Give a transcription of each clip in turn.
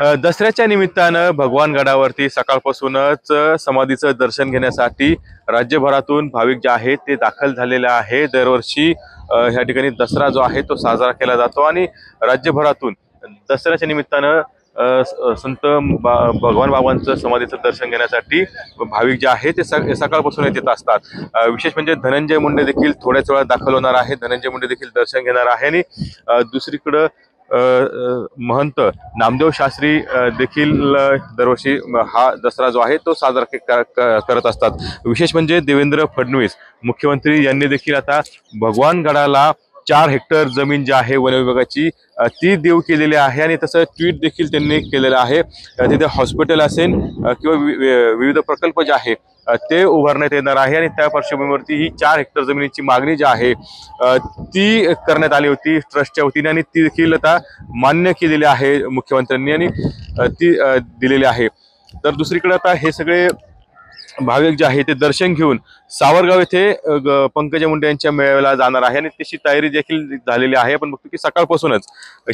दसऱ्याच्या निमित्तानं भगवान गडावरती सकाळपासूनच समाधीचं दर्शन घेण्यासाठी राज्यभरातून भाविक जे आहेत ते दाखल झालेले आहे। दरवर्षी ह्या ठिकाणी दसरा जो आहे तो साजरा केला जातो आणि राज्यभरातून दसऱ्याच्या निमित्तानं संत भगवान बाबांचं समाधीचं दर्शन घेण्यासाठी भाविक जे आहेत ते सकाळपासून येत असतात। विशेष म्हणजे धनंजय मुंडे देखील थोड्याच वेळात दाखल होणार आहे। धनंजय मुंडे देखील दर्शन घेणार आहे आणि दुसरीकडे महंत नामदेव शास्त्री देखील दरवर्षी हा दसरा जो आहे तो साजरा करत असतात। विशेष म्हणजे देवेंद्र फडणवीस मुख्यमंत्री यांनी देखील आता भगवान गडाला 4 हेक्टर जमीन जी आहे वन विभागाची ती देऊ केलेली आहे आणि तसं ट्विट देखील त्यांनी केलेलं आहे। तिथे हॉस्पिटल असेल किंवा विविध प्रकल्प जे आहे ते उभारण्यात येणार आहे आणि त्या पार्श्वभूमीवरती ही 4 हेक्टर जमिनीची मागणी जी आहे ती करण्यात आली होती ट्रस्टच्या वतीने आणि ती देखील आता मान्य केलेली आहे मुख्यमंत्र्यांनी आणि ती दिलेली आहे। तर दुसरीकडे आता हे सगळे भाविक जे आहे ते दर्शन घेऊन सावरगाव येथे पंकजा मुंडे यांच्या मेळाव्याला जाणार आहे आणि त्याची तयारी देखील झालेली आहे। आपण बघतो की सकाळपासूनच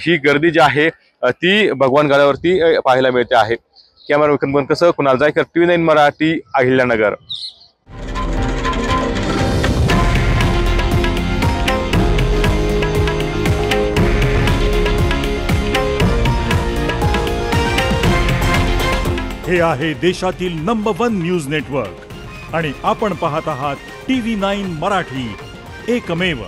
ही गर्दी जी आहे ती भगवान गडावरती पाहायला मिळते आहे। कॅमेरा विकन कसं कुणाल जायकर TV9 मराठी अहिल्यानगर। हे आहे देशातील नंबर 1 न्यूज नेटवर्क आणि आपण पाहत आहात TV9 मराठी, एकमेव।